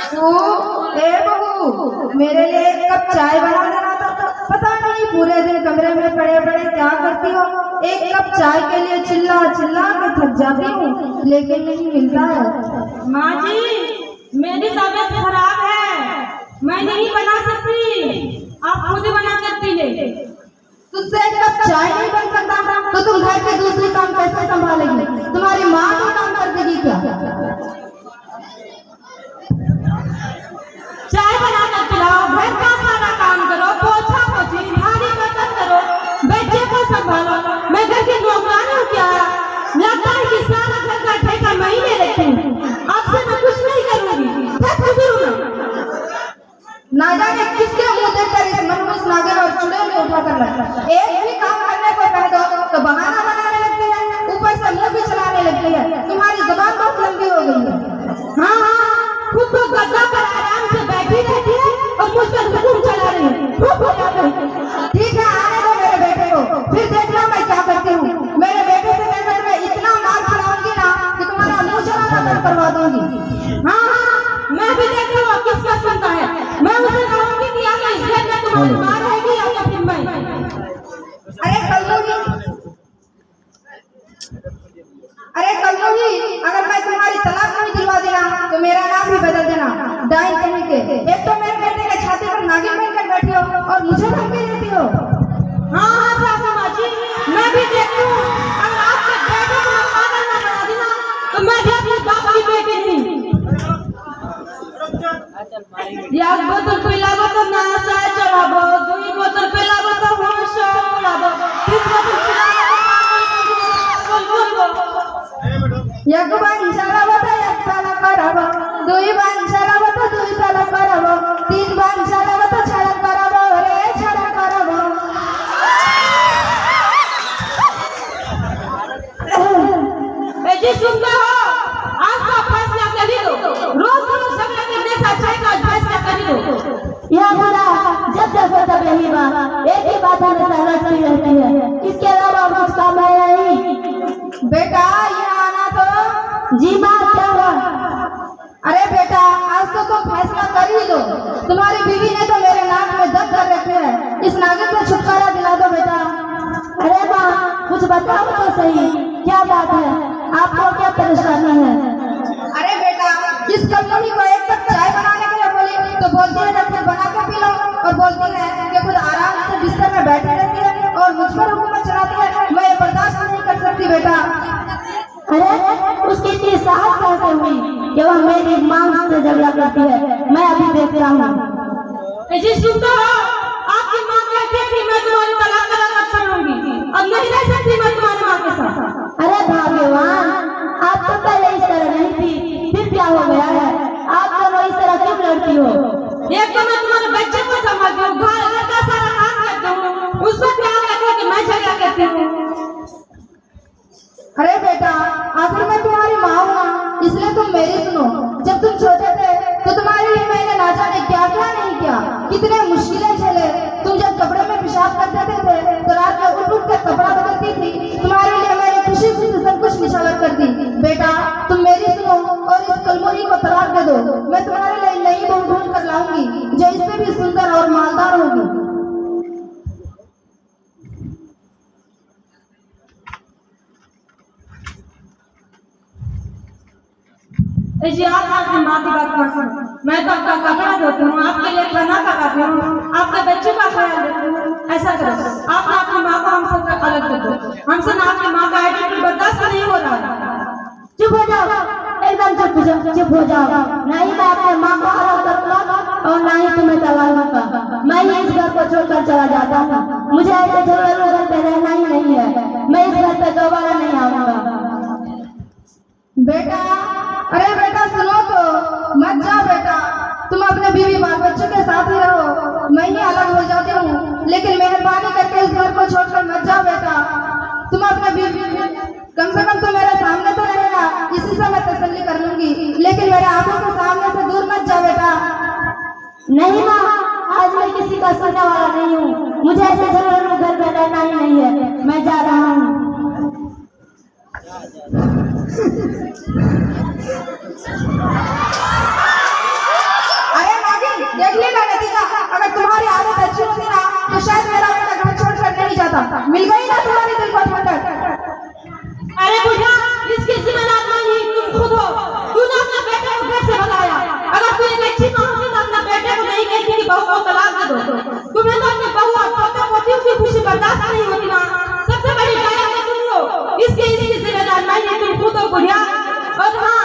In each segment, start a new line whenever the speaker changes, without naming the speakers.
ए बहू, मेरे लिए एक कप चाय बना देना था। पता नहीं पूरे दिन कमरे में पड़े पड़े क्या करती हो। एक कप चाय के लिए चिल्ला चिल्ला के थक जाती हूँ, लेकिन नहीं मिलता है।
माँ जी, मेरी तबीयत खराब है, मैं नहीं बना सकती, आप खुद बना कर पी ले।
तुझसे एक कप चाय नहीं बन सकता तो तुम घर के दूसरे काम कैसे संभालेगी? तुम्हारी माँ तो काम कर देगी क्या?
चाय बना कर पिलाओ, घर का सारा काम करो, पोछा पोछी, भारी बर्तन करो, बच्चे को संभालो। मैं घर की नौकरानी हूँ क्या? लगता है कि सारा घर का ठेका मैं ही ले रखी हूँ। आपसे मैं कुछ नहीं करूँगी, थक चुकी हूँ मैं।
ना जाने किसके मुंह देखकर इस मनहूस नागिन और चुड़ैल को उठा कर लगता है। एक भी काम करने को कह दो तो बहाना बनाने लगती है, ऊपर से मुंह भी चलाने लगती है। तुम्हारी जुबान बहुत लंबी हो गई है।
हाँ, खुद को गद्दा पर आराम से बैठी रहती है और मुझ पर हुक्म चला रही है।
ठीक है, आने दो मेरे बेटे को, फिर देखना मैं क्या करती हूँ। मेरे बेटे से कहकर मैं इतना मार खिलाऊंगी ना कि तुम्हारा मुंह चलाना बंद करवा दूंगी।
हाँ, मैं भी देखती हूँ किसका सुनता है। मैं उसे कहूँगी कि या तो इस घर में तुम्हारी माँ रहेगी या तो फिर मैं।
अरे कल्लू जी, अगर मैं तुम्हारी तलाक नहीं दिलवा देना तो मेरा नाम भी बदल देना। डाइन कहीं के, एक तो मेरे बेटे के छाती पर नागिन बनकर बैठी हो और मुझे धमकी देती हो।
हाँ सासू माँ जी, मैं भी देखती हूँ, अगर आपके बेटे को पागल न बना देना तो मैं भी अपने बाप की बेटी नहीं। एक बोतल पिलाबो तो नशा चढ़ाबो, दुई बोतल पिलाबो तो होश उड़ाबो, तीन बोतल पिलाबो
एक बार चलाबो तो एक साल कराबो, दुई बार चलाबो तो दुई साल कराबो, तीन बार चलाबो तो छड़ा कराबो रे छड़ा कराबो।
जी सुनते हो, आज का फैसला कर ही दो। रोज रोज झगड़ा करने से अच्छा है कि फैसला कर ही दो।
यह बुरा जब देखो तब यही बात, एक ही बात हमेशा रटती रहती है, इसके अलावा कुछ काम है नहीं।
बेटा ये आना तो।
जी माँ, क्या हुआ?
अरे बेटा, आज तो तुम फैसला कर ही दो। तुम्हारी बीवी ने तो मेरे नाक में दर्द कर रखे है, इस नागिन से छुटकारा दिला दो बेटा।
अरे माँ, कुछ बताओ तो सही, क्या बात है? आपको क्या परेशानी है?
अरे बेटा, इस कल्लोनी को एक कप चाय बनाने के लिए बोली तो बोलती है जब बना के पी लो, और बोलती है कि खुद आराम से बिस्तर में बैठी रहती है और मुझ पर हुकूमत चलाती है। मैं ये बर्दाश्त नहीं कर सकती बेटा।
अरे उसकी इतनी साहस कैसे हुई कि वह मेरी माँ से झगड़ा करती है? मैं अभी देखता हूँ।
जी सुनते हो, आपकी माँ कहती है कि मैं तुम्हारी तलाक कराना छोड़ूंगी, अब नहीं रह सकती मैं तुम्हारी माँ के साथ।
अरे भगवान, आप तो पहले इस तरह नहीं थी, फिर क्या हो गया है? आप दोनों इस तरह क्यों लड़ती हो?
एक तो मैं तुम्हारे बच्चे को संभालती हूँ, घर का सारा काम करती हूँ, उस पर क्या कहते हो कि मैं झगड़ा करती हूँ।
अरे बेटा, आखिर मैं तुम्हारी माँ हूँ ना, इसलिए तुम मेरी सुनो। जब तुम छोटे थे तो तुम्हारे लिए मैंने ना जाने क्या क्या नहीं किया, कितने मुश्किलें झेले। तुम जब कपड़े में पेशाब कर देते थे तो रात में उठ उठ कर कपड़ा बदलती थी। तुम्हारे लिए मैंने खुशी खुशी सब कुछ निछावर कर दी। बेटा तुम मेरी सुनो और इस कलमोही को तलाक दे दो। मैं तुम्हारे लिए नई बहू ढूंढ कर लाऊंगी जो इससे भी सुंदर और मालदार होगी।
जी आप आपकी माँ की बात कर सुनो, मैं तो आपका कपड़ा धोती हूँ, आपके लिए खाना पकाती हूँ, आपके बच्चे का ख्याल रखती हूँ। ऐसा करो, आप अपनी माँ को हमसे अलग कर दो, हमसे ना आपकी माँ का एटीट्यूड बर्दाश्त नहीं हो रहा।
चुप हो जाओ, एकदम चुप हो जाओ। नहीं मैं अपने माँ को अलग करूँगा और ना ही तुम्हें तलाक दूंगा। मैं ही इस घर को छोड़कर चला जाता हूँ, मुझे ऐसे झगड़े घर पे रहना ही नहीं है। मैं इस घर पे दोबारा नहीं आऊंगा।
बेटा, अरे बेटा सुनो तो, मत जाओ बेटा। तुम अपने बीवी बाल बच्चों के साथ ही रहो, मैं ही अलग हो जाती हूँ, लेकिन मेहरबानी करके इस घर को छोड़कर मत जाओ बेटा। तुम अपने बीवी कम से कम तुम मेरे सामने तो रहेगा, इसी से मैं तसल्ली कर लूंगी, लेकिन मेरे आंखों के सामने से दूर मत जाओ बेटा।
नहीं माँ, आज मैं किसी का सुनने वाला नहीं हूँ, मुझे ऐसे झगड़े घर पे रहना ही नहीं है। मैं जा रहा हूँ।
देख लेना नतीजा। अगर तुम्हारी आदत अच्छी होती ना तो शायद मेरा बेटा घर छोड़कर नहीं जाता। मिल गई ना तुम्हारी दिल को ठंडक।
अरे बुढ़िया, इसकी जिम्मेदार नहीं तुम खुद हो। तूने अपने बेटे को घर से भगाया। अगर तू एक अच्छी माँ होती तो अपने बेटे को नहीं कहती कि बहू को तलाक दे दो। तुम्हें तो अपने बहू और पोते पोतियों की खुशी बर्दाश्त नहीं होती ना। सबसे बड़ी डाया तो तुम हो। इसकी जिम्मेदार नहीं तुम खुद हो बुढ़िया। और हाँ,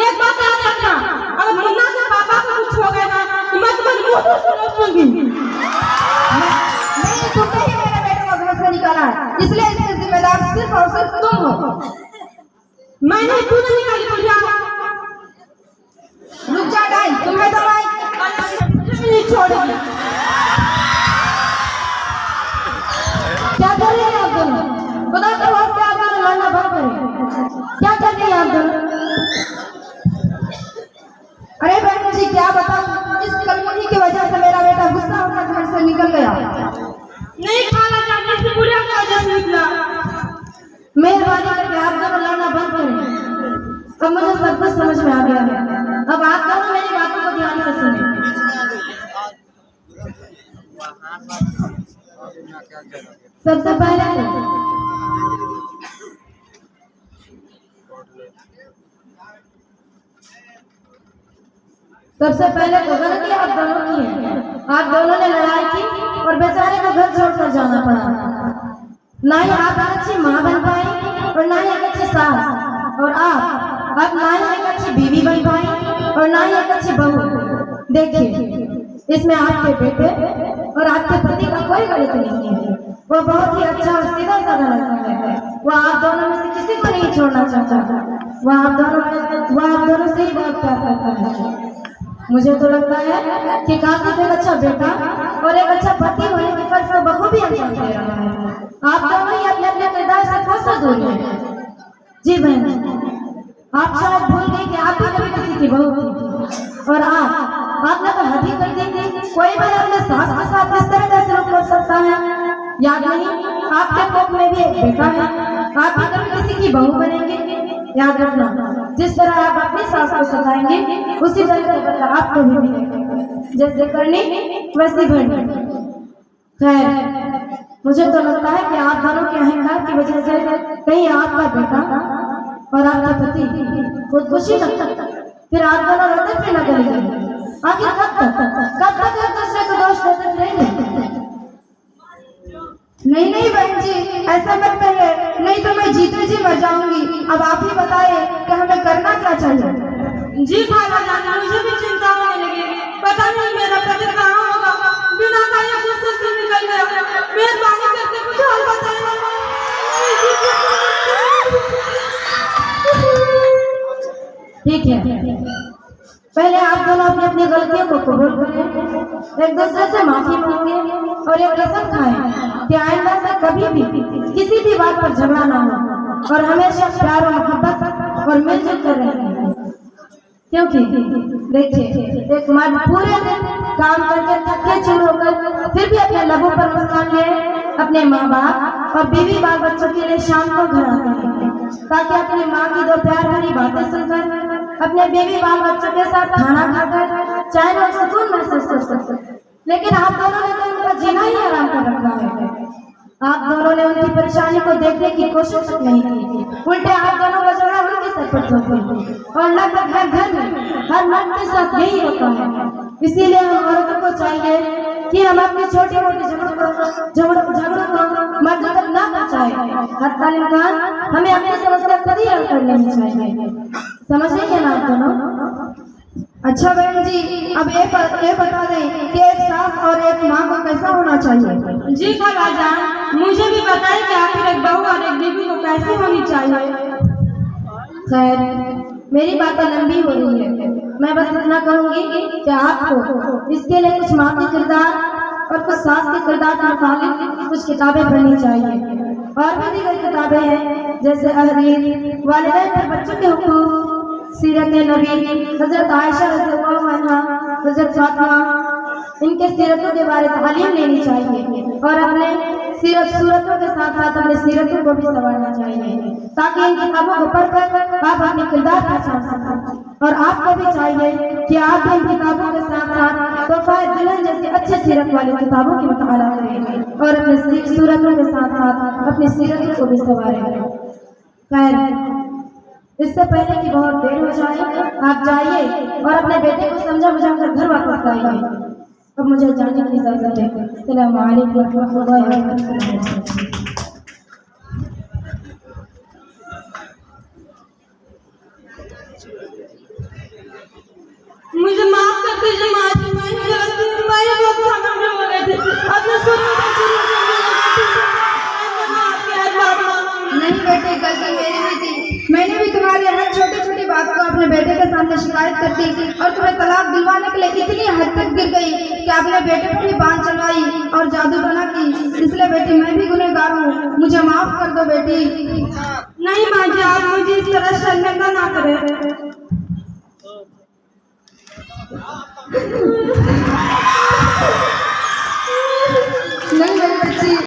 एक बात याद रखना, अगर मुन्ना के पापा को कुछ हो गया ना तो मैं तुम्हारे मुंह से सुनूंगी।
नहीं, तुमने ही मेरे बेटे को घर से निकाला है, इसलिए इसकी जिम्मेदार सिर्फ और सिर्फ तुम हो।
मैं नहीं, तू नहीं निकाली बुढ़िया।
रुक जा डाई, तुम्हें तो मैं
नहीं छोड़ेगी।
क्या कर रहे हैं आप दोनों? खुदा के वास्ते आप दोनों लड़ना बंद करें। क्या कर रहे हैं आप दोनों?
अरे बहन जी क्या बताऊं, इस कलमुनी की वजह से मेरा बेटा गुस्सा होकर घर से निकल गया।
नहीं खाना चाहने से बुढ़िया की वजह से निकला।
मेहरबानी करके आप दोनों लड़ना बंद करें। अब मुझे सब कुछ समझ में आ गया है। अब आप दोनों मेरी बातों को ध्यान से सुनें। सबसे पहले तो गलती आप दोनों की है। आप दोनों ने लड़ाई की और बेचारे को घर छोड़कर जाना पड़ा। ना ही आप एक अच्छी माँ बन पाई और ना ही एक अच्छी सास, और आप ना ही एक अच्छी बीवी बन पाई और ना ही एक अच्छी बहू। देखिए, इसमें आपके बेटे और आपके पति का कोई गलती नहीं है। वो बहुत ही अच्छा और सीधा साधा लड़का है। वो आप दोनों में से किसी को नहीं छोड़ना चाहता। वो आप दोनों से ही बहुत प्यार करता है। मुझे तो लगता है कि कासिफ एक अच्छा बेटा और एक अच्छा पति होने के फर्ज को बखूबी अंजाम दे रहा है। आप दोनों ही अपने अपने किरदार से कोसों दूर हैं। जी बहन, आप शायद भूल गई कि आप भी कभी किसी की बहू थी और आपने तो हद ही कर दी। कोई भी अपने सास के साथ इस तरह का सलूक कर सकता है? याद नहीं, आपके कोख में भी एक बेटा है। आप भी कभी किसी की बहू बनेंगे। याद रखना, जिस तरह आप अपनी सास को सताएंगे उसी तरह का बदला आपको भी मिलेगा। जैसे करनी वैसी भरनी। खैर, मुझे तो लगता है कि आप दोनों के अहंकार की वजह से कहीं आपका बेटा और आपका पति खुदकुशी न कर, फिर आप दोनों रोते फिर न करेंगे। आखिर कब तक एक दूसरे को दोष देते रहेंगे?
नहीं बहन जी, ऐसा मत कहिए, नहीं तो मैं जीते जी मर जाऊंगी। अब आप ही बताइए कि हमें करना क्या चाहिए।
जी खाला जान, मुझे भी चिंता होने लगी। पता नहीं मेरा पति कहाँ होगा। बिना कहे गुस्से से निकल गया। मेहरबानी करके मुझे हाल बताइए।
ठीक है, पहले आप दोनों अपनी अपनी गलतियों को कबूल करें, एक दूसरे से माफी मांगे और एक कसम खाएं कि आइंदा से कभी भी किसी भी बात पर झगड़ा ना हो और हमेशा प्यार और मोहब्बत और मिलजुल कर रहें। क्योंकि देखिए, एक मर्द पूरे दिन काम करके थके चूर होकर फिर भी अपने लबों पर मुस्कान लिए अपने माँ बाप और बीवी बाल बच्चों के लिए शाम को घर आते हैं, ताकि अपनी माँ की दो प्यार भरी बातें सुनकर अपने बीवी बाल बच्चों के साथ खाना खाकर चैन और सुकून महसूस कर सकते। लेकिन आप दोनों ने तो उनका जीना ही हराम कर रखा है। आप दोनों ने उनकी परेशानी को देखने की कोशिश नहीं की। उल्टे आप दोनों का झगड़ा उनके सर पर थोप दिया और लगभग हर घर में हर मर्द के साथ यही होता है। इसीलिए हम औरतों को चाहिए कि हम अपनी छोटी मोटी झगड़ों को मर्द तक न पहुँचाए। हमें अपनी समस्या खुद ही हल कर लेनी चाहिए। समझेंगे ना आप दोनों?
अच्छा बहन जी, अब ये बता दें कि एक सास और एक माँ को कैसा होना चाहिए।
जी खाला जान, मुझे भी बताइए कि आखिर एक बहू और एक बीवी को कैसी होनी चाहिए।
खैर, मेरी बातें लंबी हो रही है। मैं बस इतना कहूंगी कि आपको इसके लिए कुछ माँ के किरदार और कुछ सास के किरदार के मुताबिक कुछ किताबें पढ़नी चाहिए। और भी दीगर किताबें हैं, जैसे अहरीर, वालिदैन पर बच्चों के हुकूक, सीरत नबी, हजरत आयशा रज़ियल्लाहु अन्हा, हजरत फातिमा, इनके सीरतों के बारे में तालीम लेनी चाहिए और अपने सूरतों के साथ साथ अपने सीरतों को भी संवारना चाहिए, ताकि इन किताबों को पढ़कर आप अपने किरदार पहचान सकें। और आपको भी चाहिए कि आप इन किताबों के साथ साथ
तोहफा दुल्हन जैसी अच्छी सीरत वाली किताबों की मुताला करें और अपनी सूरतों के साथ साथ अपनी सीरतों को भी संवारें। खैर, इससे पहले कि बहुत देर हो जाए, आप जाइए और अपने बेटे को समझा बुझा कर घर वापस आइए। अब मुझे जाने की इजाजत है। अस्सलामु अलैकुम व रहमतुल्लाहि व बरकातहू।
मुझे माफ कर दीजिए माँ जी, मैं ही गलती, मैं ही बहुत खाना में हो गई थी। अपने
नहीं बेटे, गलती मेरी भी थी। मैंने भी तुम्हारी हर छोटी छोटी बात को अपने बेटे के सामने शिकायत कर दी और तुम्हें तलाक दिलवाने के लिए इतनी हद तक गिर गई कि आपने बेटे पर ही बांध चलवाई और जादू टोना की। इसलिए बेटी, मैं भी गुनहगार हूँ, मुझे माफ कर दो बेटी।
नहीं माँ जी, आप मुझे इस तरह शर्मिंदा ना करें।